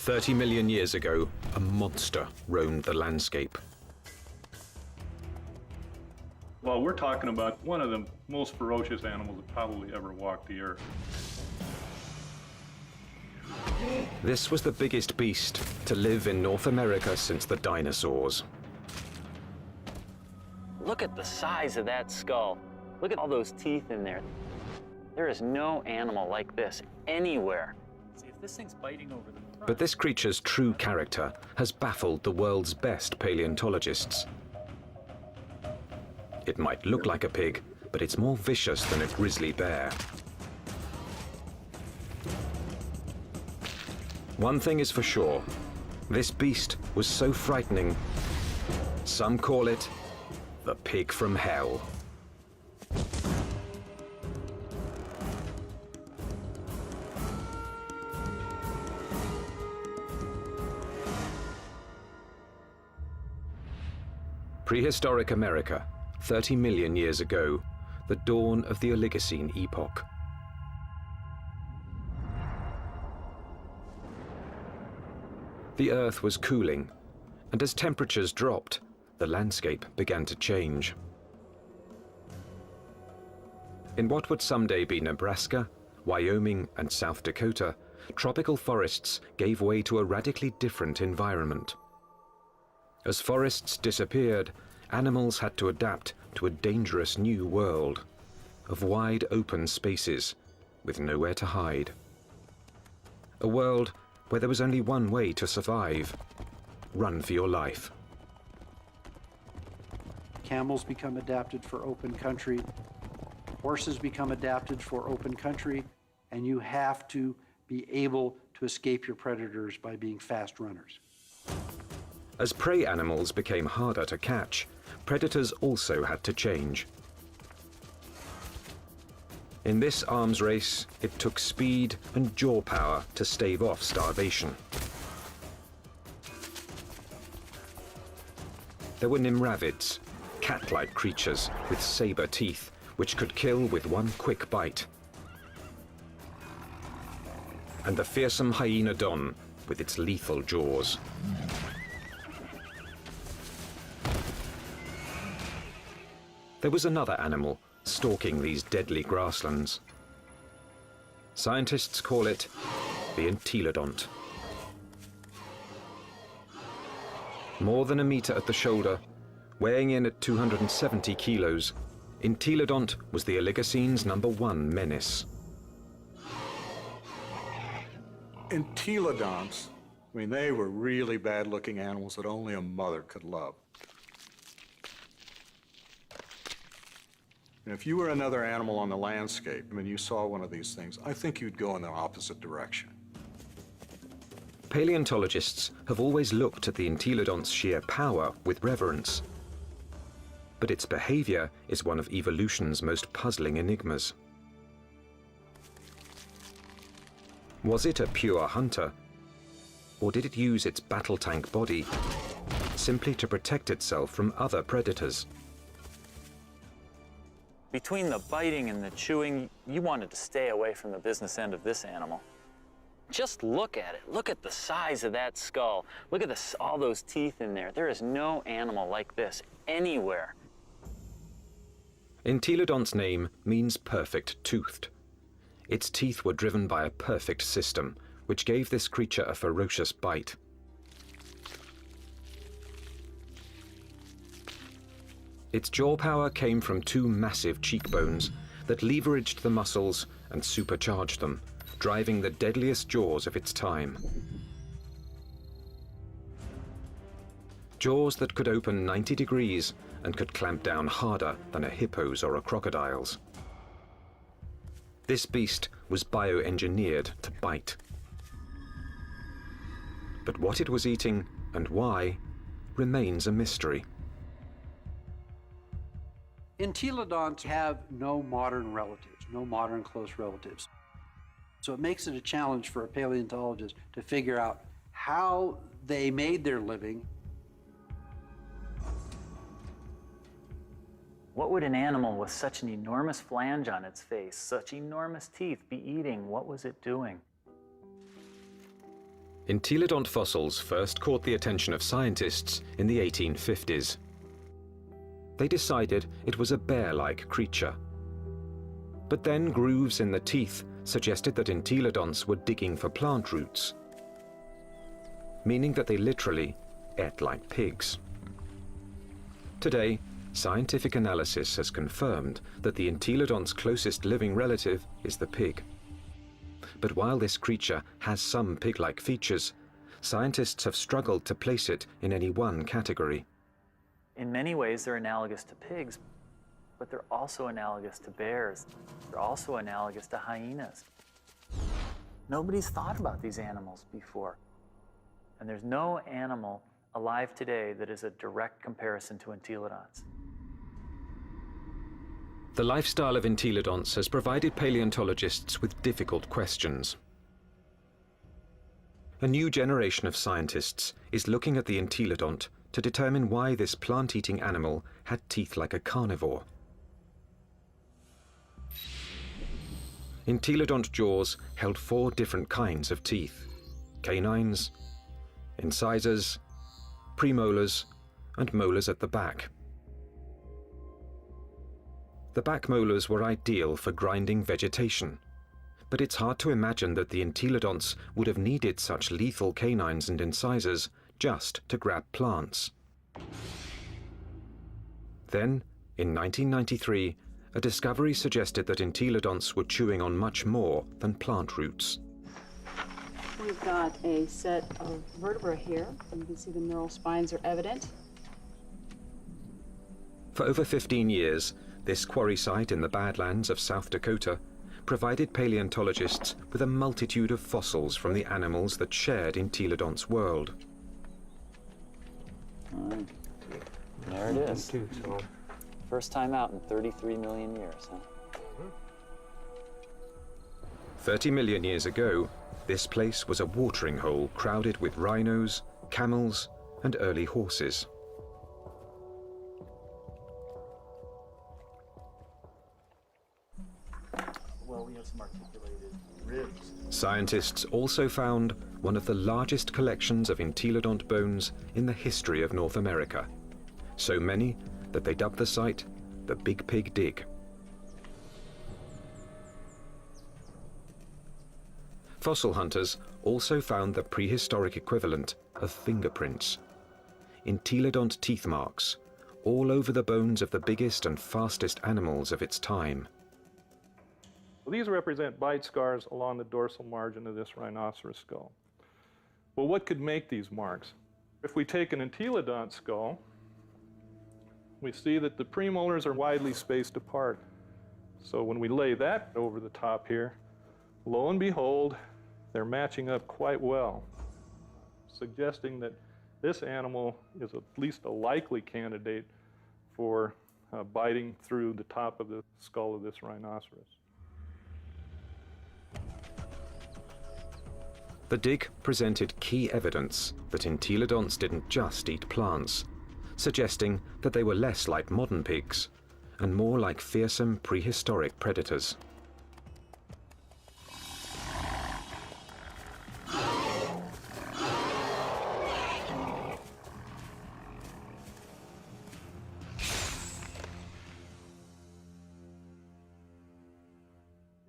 30 million years ago, a monster roamed the landscape. Well, we're talking about one of the most ferocious animals that probably ever walked the earth. This was the biggest beast to live in North America since the dinosaurs. Look at the size of that skull. Look at all those teeth in there. There is no animal like this anywhere. See, if this thing's biting over the front. But this creature's true character has baffled the world's best paleontologists. It might look like a pig, but it's more vicious than a grizzly bear. One thing is for sure, this beast was so frightening, some call it the pig from hell. Prehistoric America, 30 million years ago, the dawn of the Oligocene epoch. The Earth was cooling, and as temperatures dropped, the landscape began to change. In what would someday be Nebraska, Wyoming, and South Dakota, tropical forests gave way to a radically different environment. As forests disappeared, animals had to adapt to a dangerous new world of wide open spaces with nowhere to hide. A world where there was only one way to survive: run for your life. Camels become adapted for open country, horses become adapted for open country, and you have to be able to escape your predators by being fast runners. As prey animals became harder to catch, predators also had to change. In this arms race, it took speed and jaw power to stave off starvation. There were nimravids, cat-like creatures with saber teeth, which could kill with one quick bite. And the fearsome hyenodon with its lethal jaws. There was another animal stalking these deadly grasslands. Scientists call it the entelodont. More than a meter at the shoulder, weighing in at 270 kilos, entelodont was the Oligocene's #1 menace. Entelodonts, I mean, they were really bad-looking animals that only a mother could love. And if you were another animal on the landscape and you saw one of these things, I think you'd go in the opposite direction. Paleontologists have always looked at the entelodont's sheer power with reverence. But its behavior is one of evolution's most puzzling enigmas. Was it a pure hunter, or did it use its battle tank body simply to protect itself from other predators? Between the biting and the chewing, you wanted to stay away from the business end of this animal. Just look at it. Look at the size of that skull. Look at all those teeth in there. There is no animal like this anywhere. Entelodont's name means perfect-toothed. Its teeth were driven by a perfect system, which gave this creature a ferocious bite. Its jaw power came from two massive cheekbones that leveraged the muscles and supercharged them, driving the deadliest jaws of its time. Jaws that could open 90 degrees and could clamp down harder than a hippo's or a crocodile's. This beast was bioengineered to bite. But what it was eating and why remains a mystery. Entelodonts have no modern relatives, no modern close relatives. So it makes it a challenge for a paleontologist to figure out how they made their living. What would an animal with such an enormous flange on its face, such enormous teeth, be eating? What was it doing? Entelodont fossils first caught the attention of scientists in the 1850s. They decided it was a bear-like creature. But then grooves in the teeth suggested that entelodonts were digging for plant roots, meaning that they literally ate like pigs. Today, scientific analysis has confirmed that the entelodont's closest living relative is the pig. But while this creature has some pig-like features, scientists have struggled to place it in any one category. In many ways, they're analogous to pigs, but they're also analogous to bears. They're also analogous to hyenas. Nobody's thought about these animals before. And there's no animal alive today that is a direct comparison to entelodonts. The lifestyle of entelodonts has provided paleontologists with difficult questions. A new generation of scientists is looking at the entelodont to determine why this plant-eating animal had teeth like a carnivore. Entelodont jaws held 4 different kinds of teeth: canines, incisors, premolars, and molars at the back. The back molars were ideal for grinding vegetation, but it's hard to imagine that the entelodonts would have needed such lethal canines and incisors just to grab plants. Then, in 1993, a discovery suggested that entelodonts were chewing on much more than plant roots. We've got a set of vertebrae here. You can see the neural spines are evident. For over 15 years, this quarry site in the Badlands of South Dakota provided paleontologists with a multitude of fossils from the animals that shared entelodonts' world. There it is. First time out in 33 million years, huh? 30 million years ago, this place was a watering hole crowded with rhinos, camels, and early horses. Well, we have some articulated ribs. Scientists also found one of the largest collections of entelodont bones in the history of North America. So many that they dubbed the site the Big Pig Dig. Fossil hunters also found the prehistoric equivalent of fingerprints. Entelodont teeth marks all over the bones of the biggest and fastest animals of its time. These represent bite scars along the dorsal margin of this rhinoceros skull. Well, what could make these marks? If we take an entelodont skull, we see that the premolars are widely spaced apart. So when we lay that over the top here, lo and behold, they're matching up quite well, suggesting that this animal is at least a likely candidate for biting through the top of the skull of this rhinoceros. The dig presented key evidence that entelodonts didn't just eat plants, suggesting that they were less like modern pigs and more like fearsome prehistoric predators.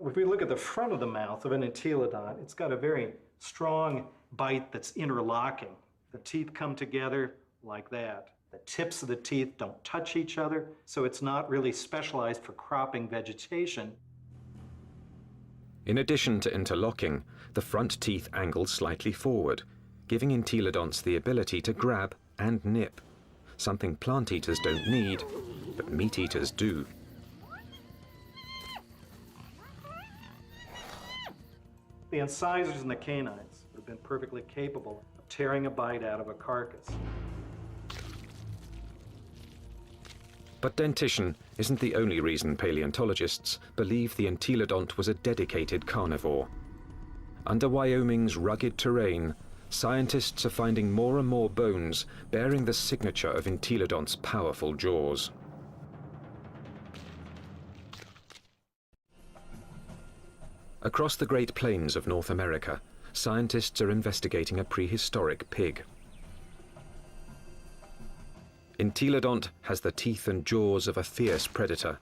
If we look at the front of the mouth of an entelodont, it's got a very strong bite that's interlocking. The teeth come together like that. The tips of the teeth don't touch each other, so it's not really specialized for cropping vegetation. In addition to interlocking, the front teeth angle slightly forward, giving entelodonts the ability to grab and nip, something plant eaters don't need, but meat eaters do. The incisors and the canines have been perfectly capable of tearing a bite out of a carcass. But dentition isn't the only reason paleontologists believe the entelodont was a dedicated carnivore. Under Wyoming's rugged terrain, scientists are finding more and more bones bearing the signature of entelodont's powerful jaws. Across the Great Plains of North America, scientists are investigating a prehistoric pig. Entelodont has the teeth and jaws of a fierce predator,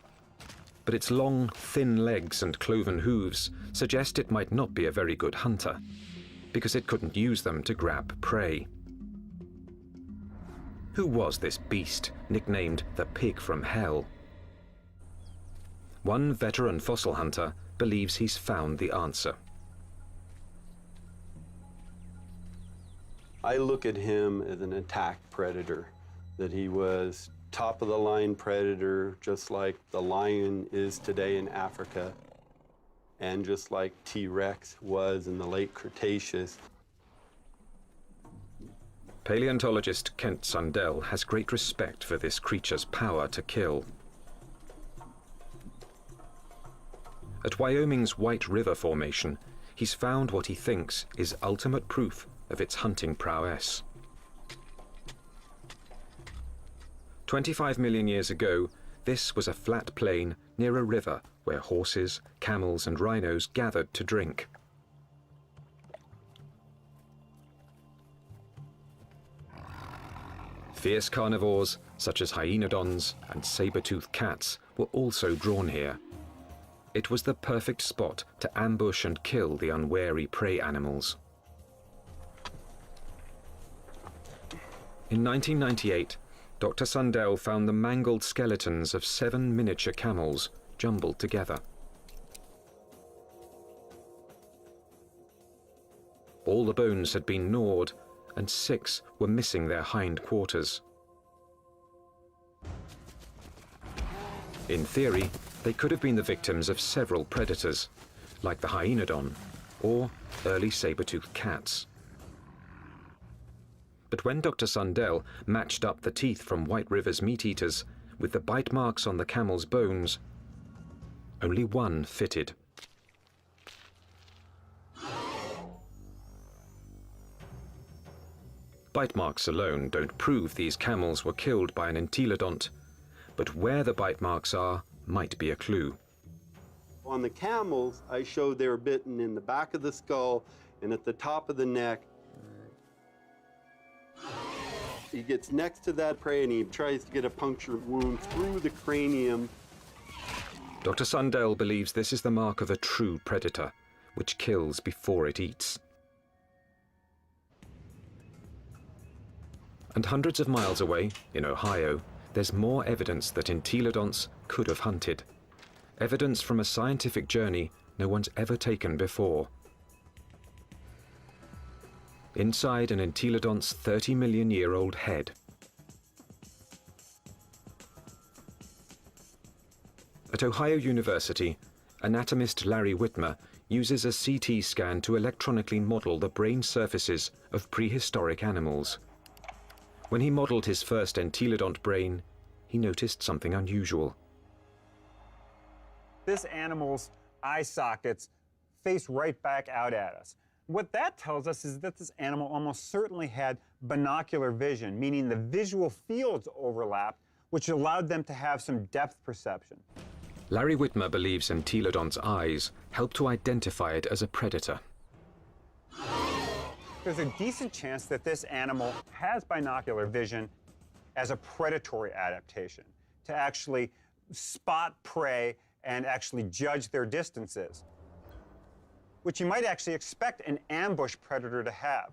but its long, thin legs and cloven hooves suggest it might not be a very good hunter, because it couldn't use them to grab prey. Who was this beast, nicknamed the Pig from Hell? One veteran fossil hunter believes he's found the answer. I look at him as an attack predator, that he was top-of-the-line predator, just like the lion is today in Africa, and just like T-Rex was in the late Cretaceous. Paleontologist Kent Sundell has great respect for this creature's power to kill. At Wyoming's White River Formation, he's found what he thinks is ultimate proof of its hunting prowess. 25 million years ago, this was a flat plain near a river where horses, camels, and rhinos gathered to drink. Fierce carnivores, such as hyenodons and saber-toothed cats, were also drawn here. It was the perfect spot to ambush and kill the unwary prey animals. In 1998, Dr. Sundell found the mangled skeletons of 7 miniature camels jumbled together. All the bones had been gnawed, and 6 were missing their hind quarters. In theory, they could have been the victims of several predators, like the hyenodon or early saber-toothed cats. But when Dr. Sundell matched up the teeth from White River's meat-eaters with the bite marks on the camel's bones, only one fitted. Bite marks alone don't prove these camels were killed by an entelodont, but where the bite marks are might be a clue. On the camels, I showed they were bitten in the back of the skull and at the top of the neck. He gets next to that prey and he tries to get a puncture wound through the cranium. Dr. Sundell believes this is the mark of a true predator, which kills before it eats. And hundreds of miles away, in Ohio, there's more evidence that entelodonts could have hunted. Evidence from a scientific journey no one's ever taken before. Inside an entelodont's 30-million-year-old head. At Ohio University, anatomist Larry Whitmer uses a CT scan to electronically model the brain surfaces of prehistoric animals. When he modeled his first entelodont brain, he noticed something unusual. This animal's eye sockets face right back out at us. What that tells us is that this animal almost certainly had binocular vision, meaning the visual fields overlapped, which allowed them to have some depth perception. Larry Whitmer believes entelodont's eyes help to identify it as a predator. There's a decent chance that this animal has binocular vision as a predatory adaptation, to actually spot prey and actually judge their distances, which you might actually expect an ambush predator to have.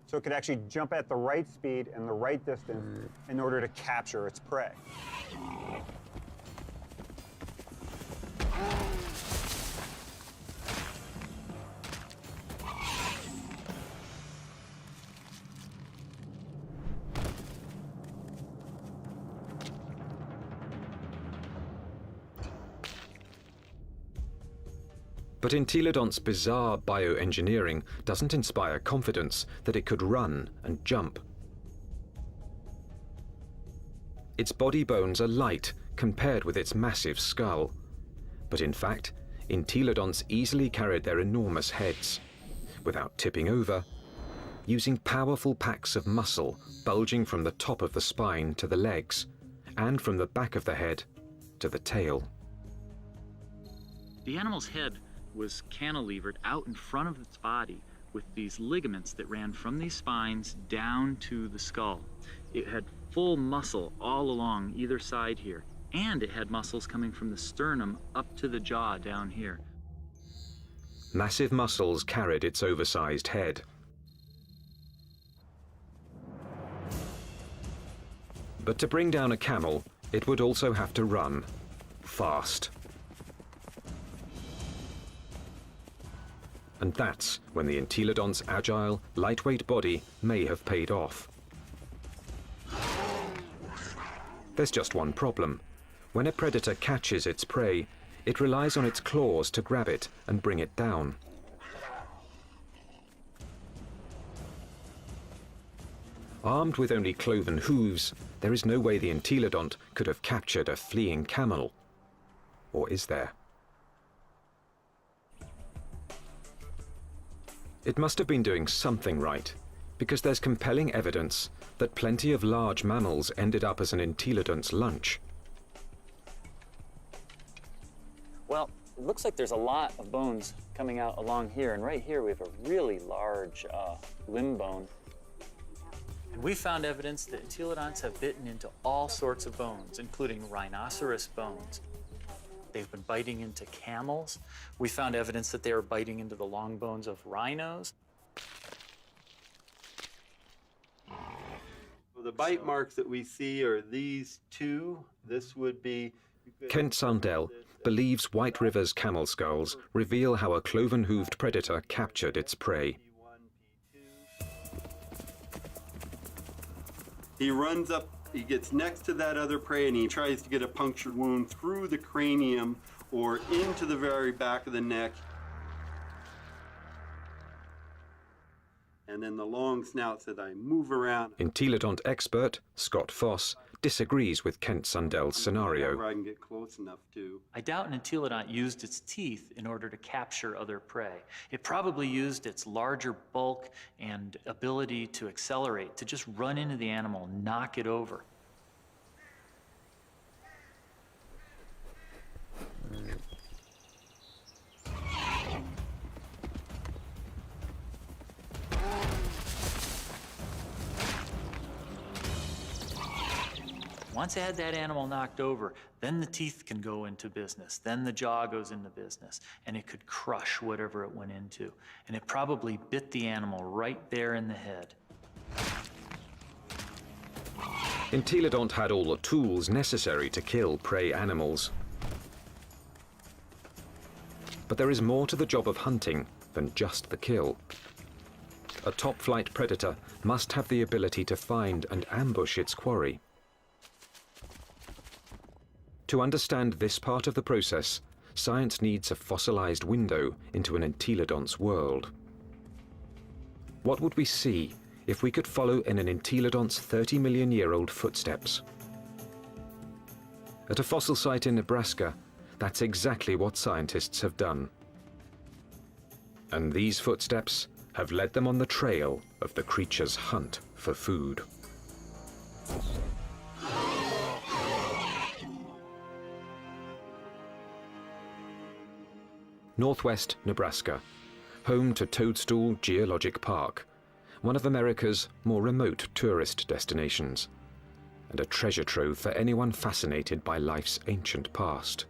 So it could actually jump at the right speed and the right distance in order to capture its prey. But entelodont's bizarre bioengineering doesn't inspire confidence that it could run and jump. Its body bones are light compared with its massive skull. But in fact, entelodonts easily carried their enormous heads, without tipping over, using powerful packs of muscle bulging from the top of the spine to the legs, and from the back of the head to the tail. The animal's head was cantilevered out in front of its body with these ligaments that ran from these spines down to the skull. It had full muscle all along either side here, and it had muscles coming from the sternum up to the jaw down here. Massive muscles carried its oversized head. But to bring down a camel, it would also have to run fast. And that's when the entelodont's agile, lightweight body may have paid off. There's just one problem. When a predator catches its prey, it relies on its claws to grab it and bring it down. Armed with only cloven hooves, there is no way the entelodont could have captured a fleeing camel. Or is there? It must have been doing something right, because there's compelling evidence that plenty of large mammals ended up as an entelodont's lunch. Well, it looks like there's a lot of bones coming out along here, and right here we have a really large limb bone. And we found evidence that entelodonts have bitten into all sorts of bones, including rhinoceros bones. They've been biting into camels. We found evidence that they were biting into the long bones of rhinos. Well, the bite marks that we see are these two. This would be... Kent Sundell believes White River's camel skulls reveal how a cloven-hooved predator captured its prey. He runs up, he gets next to that other prey, and he tries to get a punctured wound through the cranium or into the very back of the neck. And then the long snouts that I move around. Entelodont expert Scott Foss disagrees with Kent Sundell's scenario. I can get close enough to. I doubt an entelodont used its teeth in order to capture other prey. It probably used its larger bulk and ability to accelerate to just run into the animal, knock it over. Once I had that animal knocked over, then the teeth can go into business, then the jaw goes into business, and it could crush whatever it went into. And it probably bit the animal right there in the head. Entelodont had all the tools necessary to kill prey animals. But there is more to the job of hunting than just the kill. A top-flight predator must have the ability to find and ambush its quarry. To understand this part of the process, science needs a fossilized window into an entelodont's world. What would we see if we could follow in an entelodont's 30-million-year-old footsteps? At a fossil site in Nebraska, that's exactly what scientists have done. And these footsteps have led them on the trail of the creature's hunt for food. Northwest Nebraska, home to Toadstool Geologic Park, one of America's more remote tourist destinations, and a treasure trove for anyone fascinated by life's ancient past.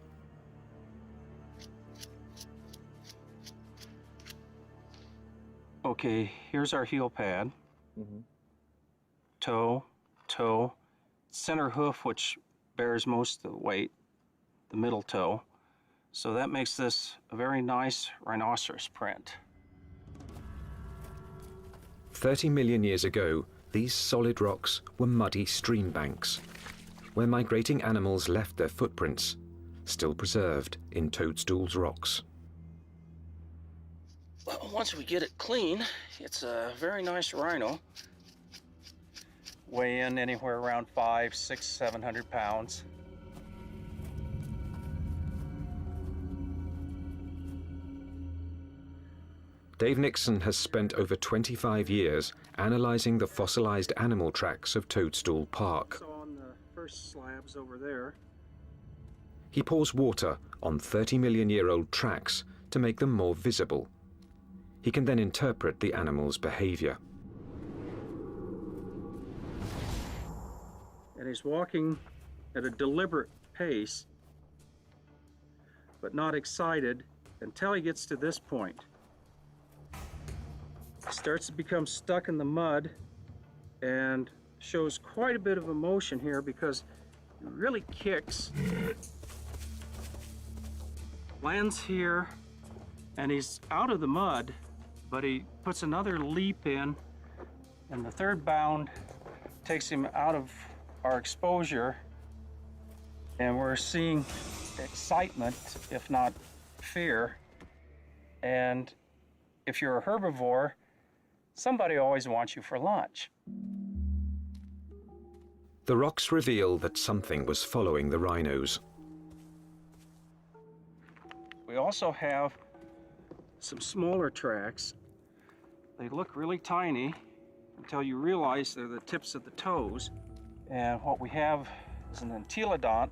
Okay, here's our heel pad. Toe, toe, center hoof, which bears most of the weight, the middle toe. So that makes this a very nice rhinoceros print. 30 million years ago, these solid rocks were muddy stream banks, where migrating animals left their footprints, still preserved in Toadstool's rocks. Well, once we get it clean, it's a very nice rhino. Weigh in anywhere around 500, 600, 700 pounds. Dave Nixon has spent over 25 years analyzing the fossilized animal tracks of Toadstool Park. So on the first slabs over there. He pours water on 30-million-year-old tracks to make them more visible. He can then interpret the animal's behavior. And he's walking at a deliberate pace, but not excited until he gets to this point. He starts to become stuck in the mud and shows quite a bit of emotion here because he really kicks, lands here, and he's out of the mud, but he puts another leap in, and the third bound takes him out of our exposure, and we're seeing excitement, if not fear. And if you're a herbivore, somebody always wants you for lunch. The rocks reveal that something was following the rhinos. We also have some smaller tracks. They look really tiny until you realize they're the tips of the toes. And what we have is an entelodont.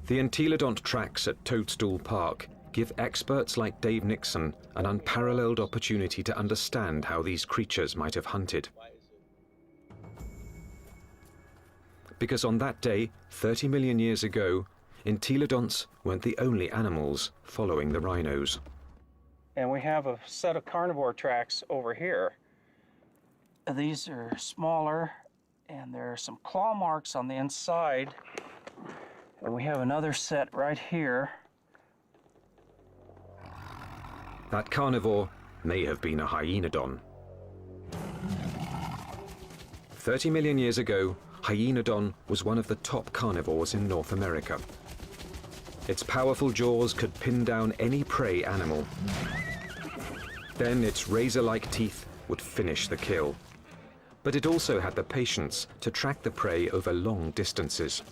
The entelodont tracks at Toadstool Park give experts like Dave Nixon an unparalleled opportunity to understand how these creatures might have hunted. Because on that day, 30 million years ago, entelodonts weren't the only animals following the rhinos. And we have a set of carnivore tracks over here. These are smaller, and there are some claw marks on the inside. And we have another set right here. That carnivore may have been a hyenodon. 30 million years ago, hyenodon was one of the top carnivores in North America. Its powerful jaws could pin down any prey animal. Then its razor-like teeth would finish the kill. But it also had the patience to track the prey over long distances.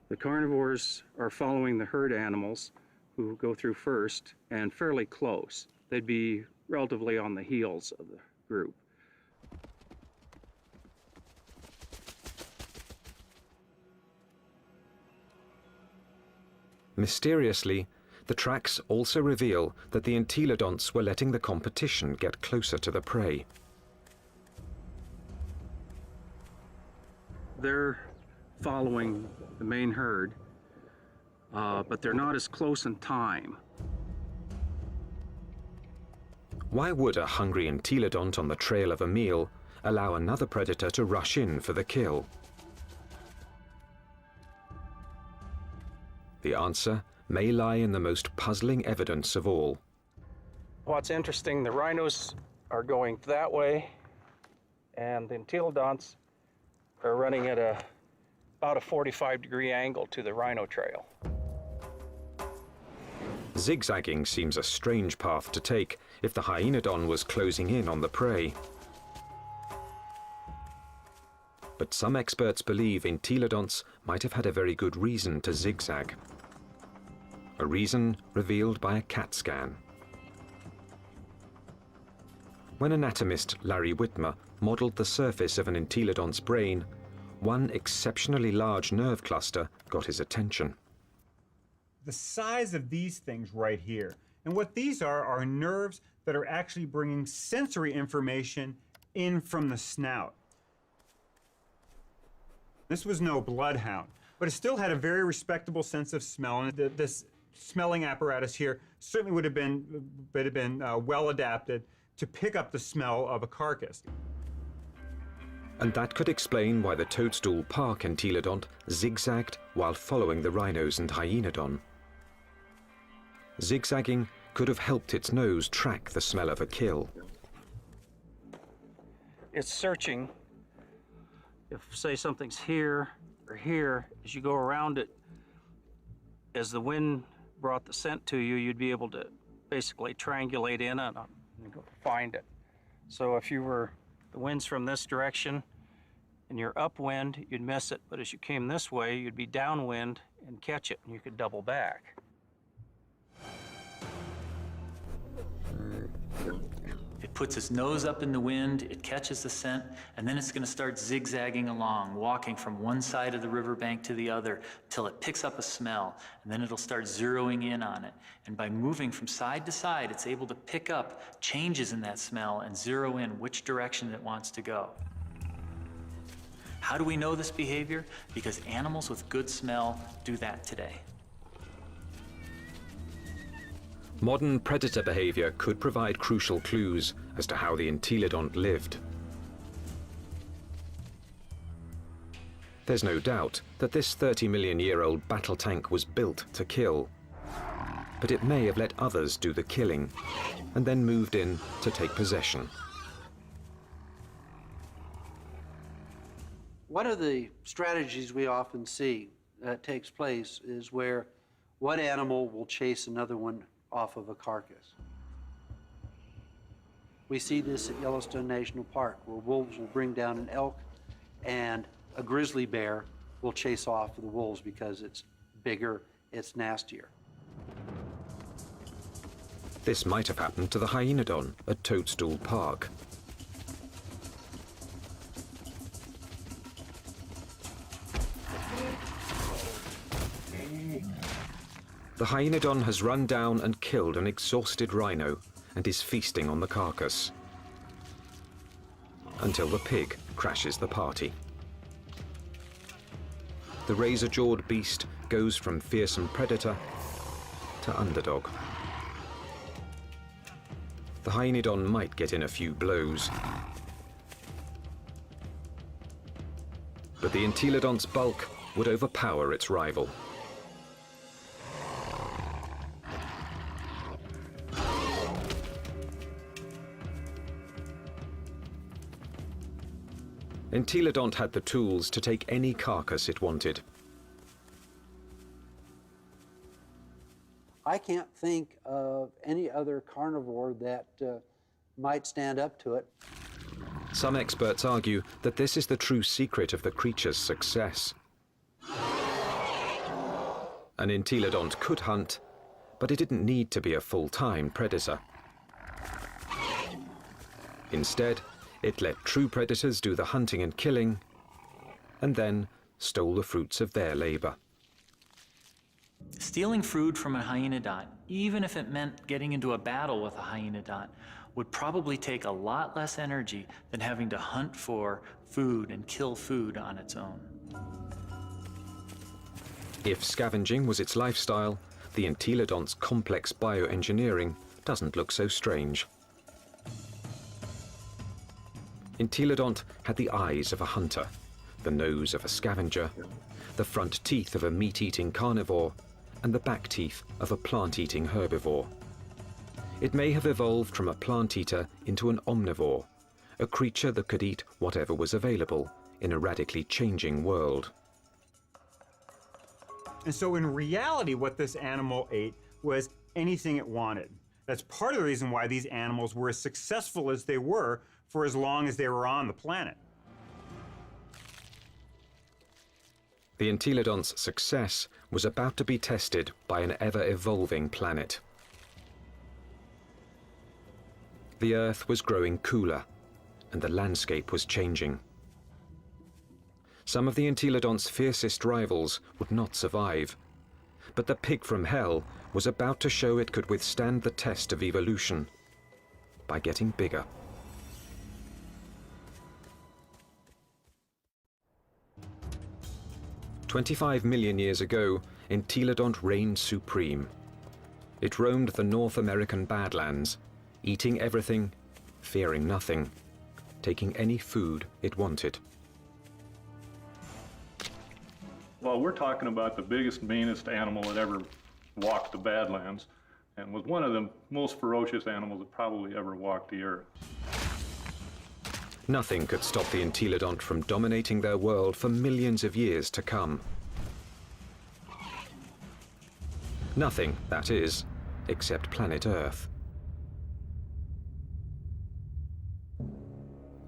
The carnivores are following the herd animals who go through first and fairly close. They'd be relatively on the heels of the group. Mysteriously, the tracks also reveal that the entelodonts were letting the competition get closer to the prey. They're following the main herd, but they're not as close in time. Why would a hungry entelodont on the trail of a meal allow another predator to rush in for the kill? The answer may lie in the most puzzling evidence of all. What's interesting, the rhinos are going that way, and the entelodonts are running at about a 45-degree angle to the rhino trail. Zigzagging seems a strange path to take if the hyenodon was closing in on the prey. But some experts believe entelodonts might have had a very good reason to zigzag. A reason revealed by a CAT scan. When anatomist Larry Whitmer modeled the surface of an entelodont's brain, one exceptionally large nerve cluster got his attention. The size of these things right here, and what these are nerves that are actually bringing sensory information in from the snout. This was no bloodhound, but it still had a very respectable sense of smell, and this smelling apparatus here certainly would have been well adapted to pick up the smell of a carcass. And that could explain why the Toadstool Park entelodont zigzagged while following the rhinos and hyenodon. Zigzagging could have helped its nose track the smell of a kill. It's searching. If, say, something's here or here, as you go around it, as the wind brought the scent to you, you'd be able to basically triangulate in on it and go find it. So if the wind's from this direction and you're upwind, you'd miss it, but as you came this way, you'd be downwind and catch it, and you could double back. It puts its nose up in the wind, it catches the scent, and then it's going to start zigzagging along, walking from one side of the riverbank to the other until it picks up a smell, and then it'll start zeroing in on it. And by moving from side to side, it's able to pick up changes in that smell and zero in which direction it wants to go. How do we know this behavior? Because animals with good smell do that today. Modern predator behavior could provide crucial clues as to how the entelodont lived. There's no doubt that this 30-million-year-old battle tank was built to kill, but it may have let others do the killing and then moved in to take possession. One of the strategies we often see that takes place is where one animal will chase another one off of a carcass. We see this at Yellowstone National Park, where wolves will bring down an elk and a grizzly bear will chase off the wolves because it's bigger, it's nastier. This might have happened to the hyenodon at Toadstool Park. The hyenodon has run down and killed an exhausted rhino and is feasting on the carcass until the pig crashes the party. The razor-jawed beast goes from fearsome predator to underdog. The hyenodon might get in a few blows, but the entelodont's bulk would overpower its rival. Entelodont had the tools to take any carcass it wanted. I can't think of any other carnivore that might stand up to it. Some experts argue that this is the true secret of the creature's success. An entelodont could hunt, but it didn't need to be a full-time predator. Instead, it let true predators do the hunting and killing, and then stole the fruits of their labor. Stealing food from a hyenodont, even if it meant getting into a battle with a hyenodont, would probably take a lot less energy than having to hunt for food and kill food on its own. If scavenging was its lifestyle, the entelodont's complex bioengineering doesn't look so strange. Entelodont had the eyes of a hunter, the nose of a scavenger, the front teeth of a meat-eating carnivore, and the back teeth of a plant-eating herbivore. It may have evolved from a plant-eater into an omnivore, a creature that could eat whatever was available in a radically changing world. And so in reality, what this animal ate was anything it wanted. That's part of the reason why these animals were as successful as they were for as long as they were on the planet. The entelodont's success was about to be tested by an ever-evolving planet. The Earth was growing cooler, and the landscape was changing. Some of the entelodont's fiercest rivals would not survive, but the pig from hell was about to show it could withstand the test of evolution by getting bigger. "25 million years ago, entelodont reigned supreme. It roamed the North American Badlands, eating everything, fearing nothing, taking any food it wanted." Well, we're talking about the biggest, meanest animal that ever walked the Badlands, and was one of the most ferocious animals that probably ever walked the earth. Nothing could stop the entelodont from dominating their world for millions of years to come. Nothing, that is, except planet Earth.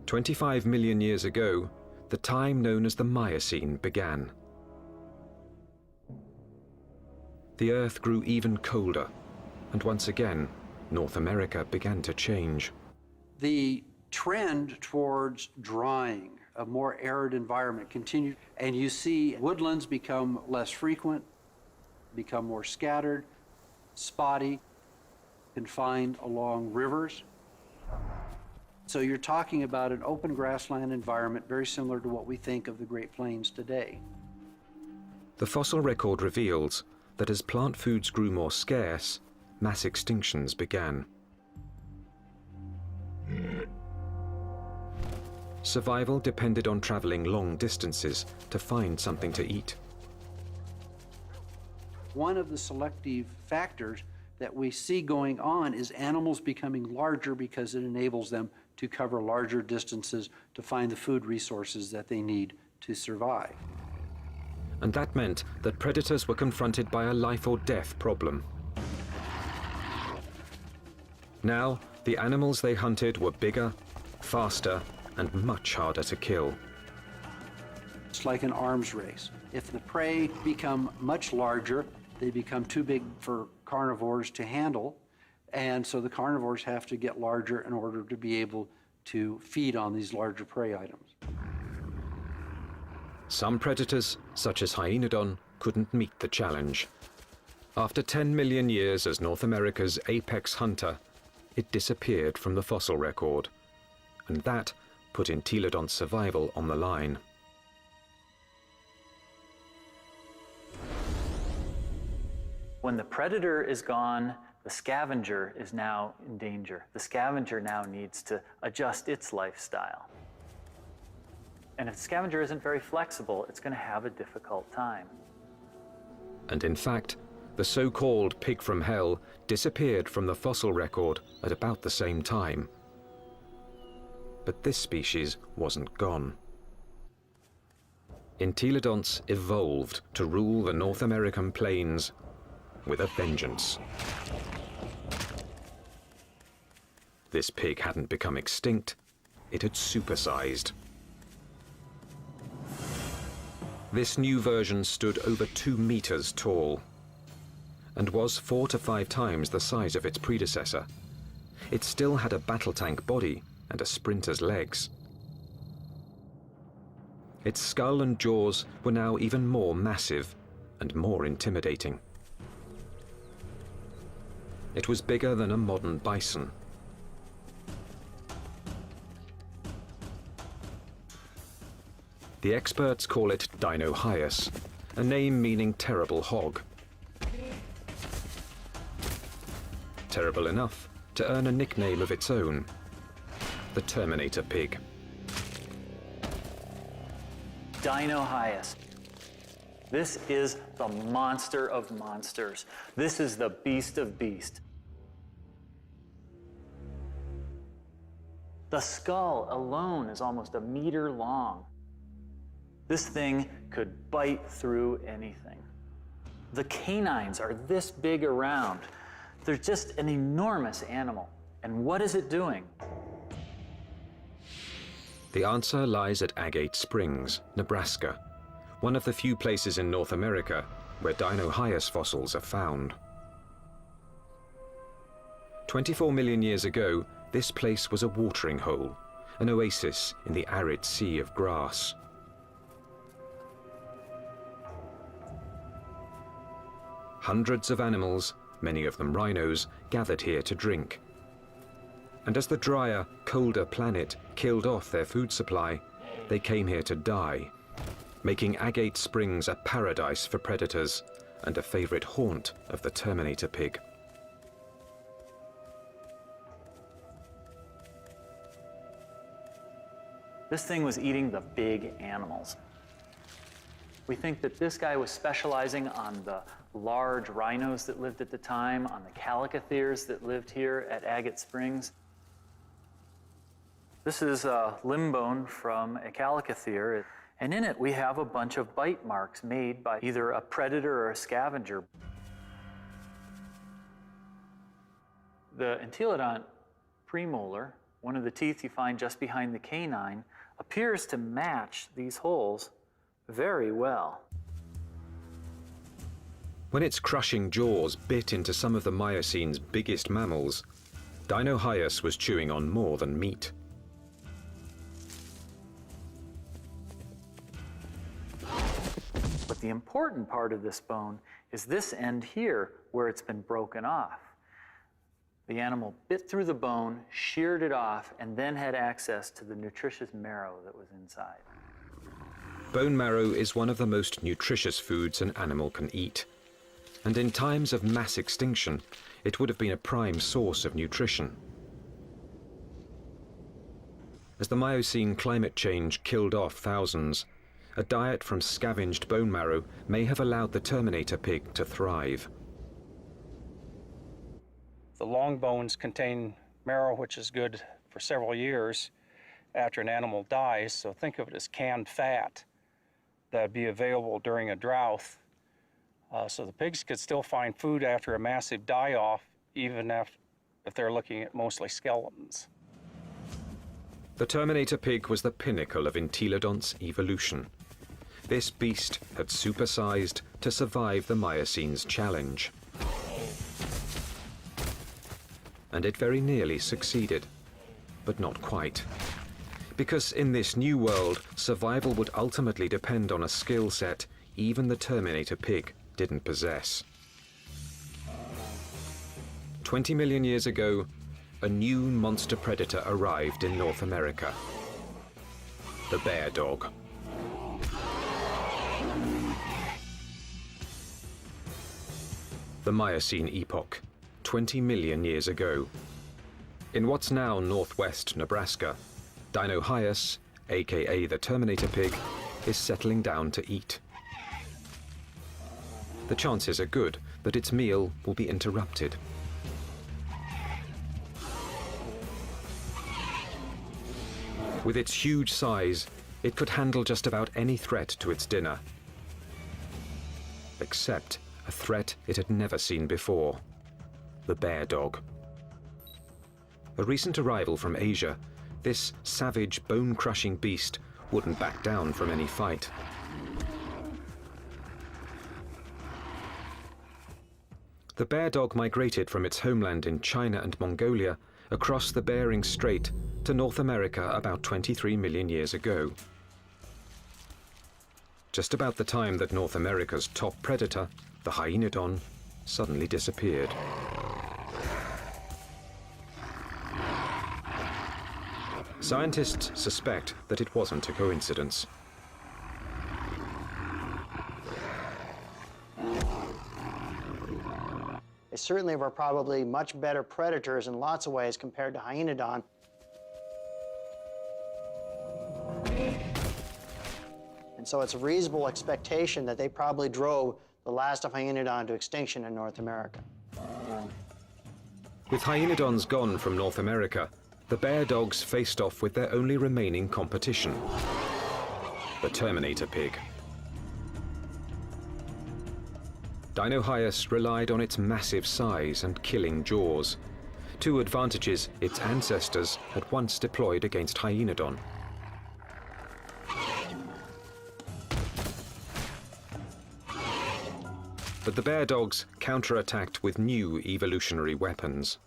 25 million years ago, the time known as the Miocene began. The Earth grew even colder, and once again, North America began to change. The trend towards drying, a more arid environment continued, and you see woodlands become less frequent, become more scattered, spotty, confined along rivers. So you're talking about an open grassland environment very similar to what we think of the Great Plains today. The fossil record reveals that as plant foods grew more scarce, mass extinctions began. Survival depended on traveling long distances to find something to eat. One of the selective factors that we see going on is animals becoming larger because it enables them to cover larger distances to find the food resources that they need to survive. And that meant that predators were confronted by a life or death problem. Now, the animals they hunted were bigger, faster, and much harder to kill. It's like an arms race. If the prey become much larger, they become too big for carnivores to handle, and so the carnivores have to get larger in order to be able to feed on these larger prey items. Some predators, such as Hyaenodon, couldn't meet the challenge. After 10 million years as North America's apex hunter, it disappeared from the fossil record, and that put Entelodon's survival on the line. When the predator is gone, the scavenger is now in danger. The scavenger now needs to adjust its lifestyle. And if the scavenger isn't very flexible, it's going to have a difficult time. And in fact, the so-called pig from hell disappeared from the fossil record at about the same time. But this species wasn't gone. Entelodonts evolved to rule the North American plains with a vengeance. This pig hadn't become extinct, it had supersized. This new version stood over 2 meters tall and was 4 to 5 times the size of its predecessor. It still had a battle tank body and a sprinter's legs. Its skull and jaws were now even more massive and more intimidating. It was bigger than a modern bison. The experts call it Dinohyus, a name meaning terrible hog. Terrible enough to earn a nickname of its own, the Terminator pig. Dinohyus. This is the monster of monsters. This is the beast of beasts. The skull alone is almost 1 meter long. This thing could bite through anything. The canines are this big around. They're just an enormous animal. And what is it doing? The answer lies at Agate Springs, Nebraska, one of the few places in North America where Dinohyus fossils are found. 24 million years ago, this place was a watering hole, an oasis in the arid sea of grass. Hundreds of animals, many of them rhinos, gathered here to drink. And as the drier, colder planet killed off their food supply, they came here to die, making Agate Springs a paradise for predators and a favorite haunt of the Terminator pig. This thing was eating the big animals. We think that this guy was specializing on the large rhinos that lived at the time, on the calicotheres that lived here at Agate Springs. This is a limb bone from a calicothere, and in it we have a bunch of bite marks made by either a predator or a scavenger. The Entelodont premolar, one of the teeth you find just behind the canine, appears to match these holes very well. When its crushing jaws bit into some of the Miocine's biggest mammals, Dinohyus was chewing on more than meat. But the important part of this bone is this end here where it's been broken off. The animal bit through the bone, sheared it off, and then had access to the nutritious marrow that was inside. Bone marrow is one of the most nutritious foods an animal can eat. And in times of mass extinction, it would have been a prime source of nutrition. As the Miocene climate change killed off thousands, a diet from scavenged bone marrow may have allowed the Terminator pig to thrive. The long bones contain marrow, which is good for several years after an animal dies. So think of it as canned fat that would be available during a drought. So the pigs could still find food after a massive die-off, even if they're looking at mostly skeletons. The Terminator pig was the pinnacle of entelodont's evolution. This beast had supersized to survive the Miocene's challenge. And it very nearly succeeded, but not quite. Because in this new world, survival would ultimately depend on a skill set even the Terminator pig didn't possess. 20 million years ago, a new monster predator arrived in North America. The bear dog. The Miocene epoch, 20 million years ago. In what's now northwest Nebraska, Dinohyus, aka the Terminator pig, is settling down to eat. The chances are good that its meal will be interrupted. With its huge size, it could handle just about any threat to its dinner. Except a threat it had never seen before: the bear dog. A recent arrival from Asia, this savage, bone-crushing beast wouldn't back down from any fight. The bear dog migrated from its homeland in China and Mongolia across the Bering Strait to North America about 23 million years ago. Just about the time that North America's top predator, the hyenodon, suddenly disappeared. Scientists suspect that it wasn't a coincidence. They certainly were probably much better predators in lots of ways compared to hyenodon. And so it's a reasonable expectation that they probably drove the last of hyenodon to extinction in North America. With hyenodons gone from North America, the bear dogs faced off with their only remaining competition: the Terminator pig. Dinohyus relied on its massive size and killing jaws, two advantages its ancestors had once deployed against hyenodon. But the bear dogs counterattacked with new evolutionary weapons.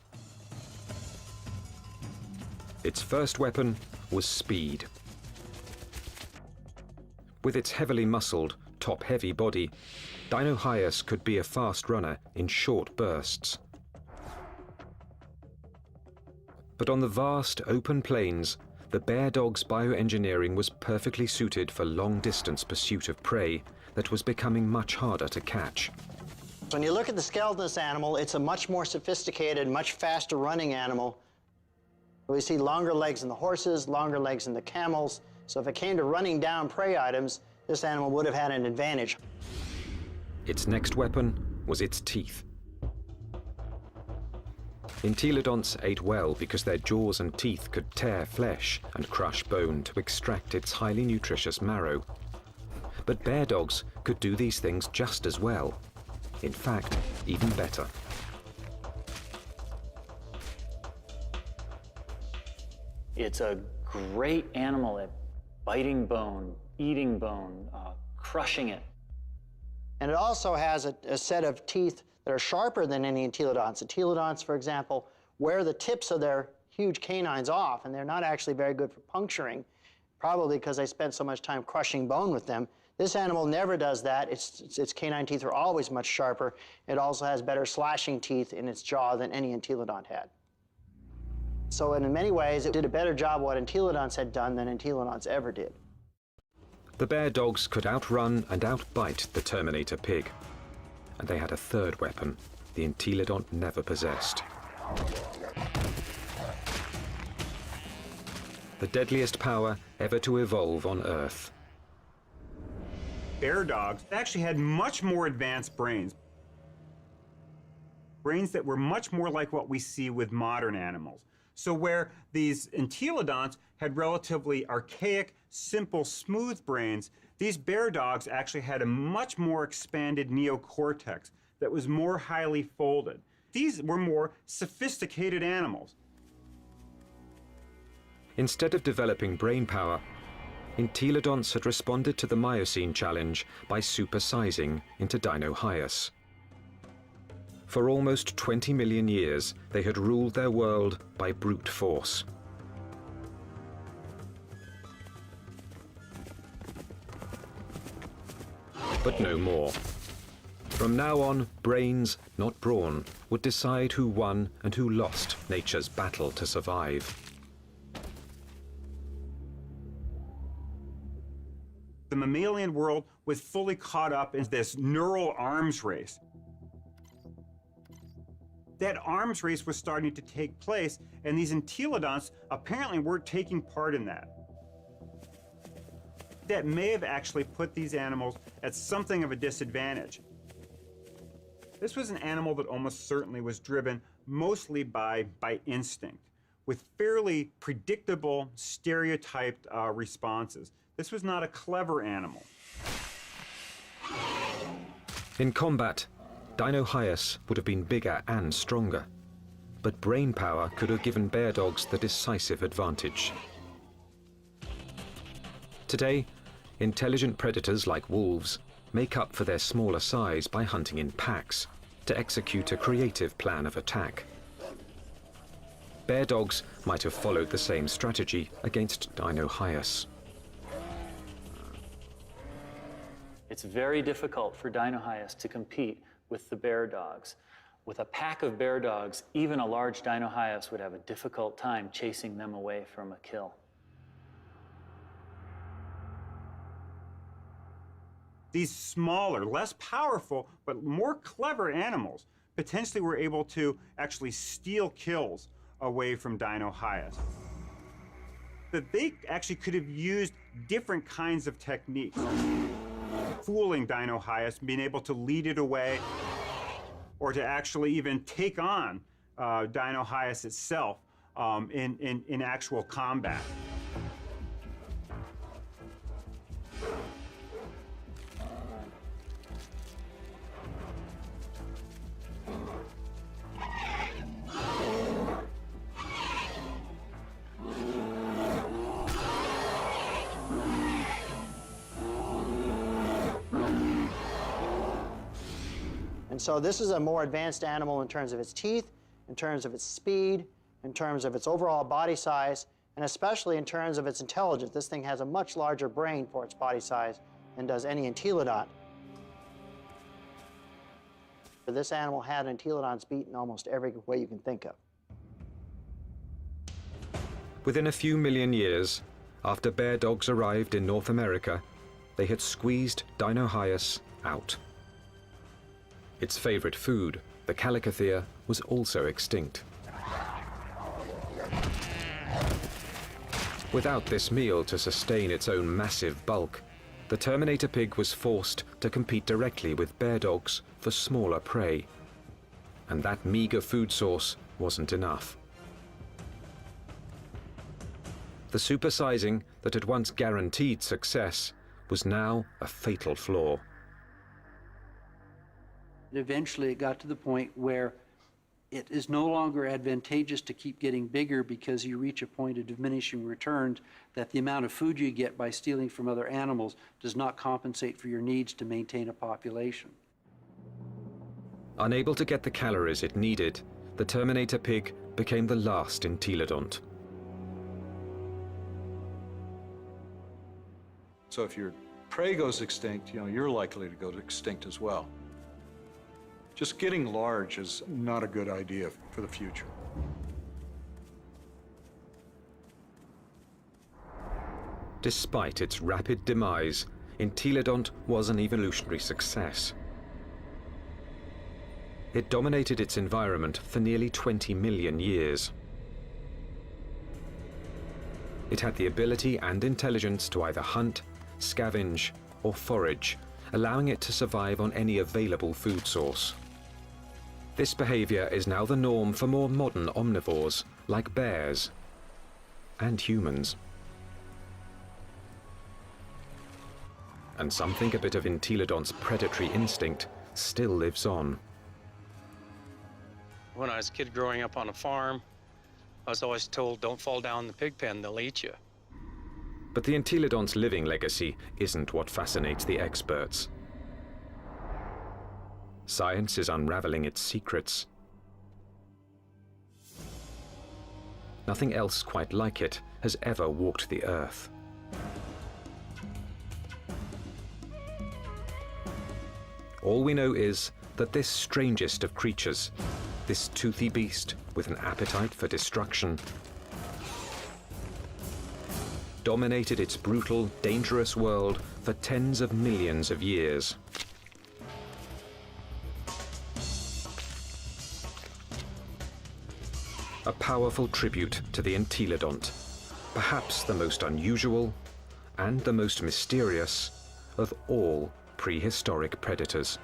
Its first weapon was speed. With its heavily muscled, top-heavy body, Dinohyus could be a fast runner in short bursts. But on the vast, open plains, the bear dog's bioengineering was perfectly suited for long-distance pursuit of prey that was becoming much harder to catch. When you look at the skeleton of this animal, it's a much more sophisticated, much faster running animal. We see longer legs in the horses, longer legs in the camels. So if it came to running down prey items, this animal would have had an advantage. Its next weapon was its teeth. Entelodonts ate well because their jaws and teeth could tear flesh and crush bone to extract its highly nutritious marrow. But bear dogs could do these things just as well. In fact, even better. It's a great animal at biting bone, eating bone, crushing it. And it also has a set of teeth that are sharper than any entelodonts. Entelodonts, for example, wear the tips of their huge canines off, and they're not actually very good for puncturing, probably because they spent so much time crushing bone with them. This animal never does that. Its canine teeth are always much sharper. It also has better slashing teeth in its jaw than any entelodont had. So in many ways, it did a better job of what entelodonts had done than entelodonts ever did. The bear dogs could outrun and outbite the Terminator pig. And they had a third weapon the entelodont never possessed. The deadliest power ever to evolve on Earth. Bear dogs actually had much more advanced brains. Brains that were much more like what we see with modern animals. So where these entelodonts had relatively archaic, simple, smooth brains, these bear dogs actually had a much more expanded neocortex that was more highly folded. These were more sophisticated animals. Instead of developing brain power, entelodonts had responded to the Miocene challenge by supersizing into Dinohyus. For almost 20 million years, they had ruled their world by brute force. But no more. From now on, brains, not brawn, would decide who won and who lost nature's battle to survive. The mammalian world was fully caught up in this neural arms race. That arms race was starting to take place, and these entelodonts apparently weren't taking part in that. That may have actually put these animals at something of a disadvantage. This was an animal that almost certainly was driven mostly by instinct, with fairly predictable, stereotyped responses. This was not a clever animal. In combat, Dinohyus would have been bigger and stronger, but brain power could have given bear dogs the decisive advantage. Today, intelligent predators like wolves make up for their smaller size by hunting in packs to execute a creative plan of attack. Bear dogs might have followed the same strategy against Dinohyus. It's very difficult for Dinohyus to compete with the bear dogs. With a pack of bear dogs, even a large Dinohyus would have a difficult time chasing them away from a kill. These smaller, less powerful, but more clever animals potentially were able to actually steal kills away from Dinohyus. That they actually could have used different kinds of techniques. Fooling Dinohyus, being able to lead it away, or to actually even take on Dinohyus itself in actual combat. And so this is a more advanced animal in terms of its teeth, in terms of its speed, in terms of its overall body size, and especially in terms of its intelligence. This thing has a much larger brain for its body size than does any entelodont. This animal had entelodonts beat in almost every way you can think of. Within a few million years, after bear dogs arrived in North America, they had squeezed Dinohyus out. Its favorite food, the calicothea, was also extinct. Without this meal to sustain its own massive bulk, the Terminator pig was forced to compete directly with bear dogs for smaller prey. And that meager food source wasn't enough. The supersizing that had once guaranteed success was now a fatal flaw. Eventually, it got to the point where it is no longer advantageous to keep getting bigger because you reach a point of diminishing returns, that the amount of food you get by stealing from other animals does not compensate for your needs to maintain a population. Unable to get the calories it needed, the Terminator pig became the last entelodont. So if your prey goes extinct, you're likely to go extinct as well. Just getting large is not a good idea for the future. Despite its rapid demise, entelodont was an evolutionary success. It dominated its environment for nearly 20 million years. It had the ability and intelligence to either hunt, scavenge, or forage, allowing it to survive on any available food source. This behavior is now the norm for more modern omnivores, like bears and humans. And some think a bit of entelodont's predatory instinct still lives on. When I was a kid growing up on a farm, I was always told, don't fall down the pig pen, they'll eat you. But the entelodont's living legacy isn't what fascinates the experts. Science is unraveling its secrets. Nothing else quite like it has ever walked the earth. All we know is that this strangest of creatures, this toothy beast with an appetite for destruction, dominated its brutal, dangerous world for tens of millions of years. A powerful tribute to the entelodont, perhaps the most unusual and the most mysterious of all prehistoric predators.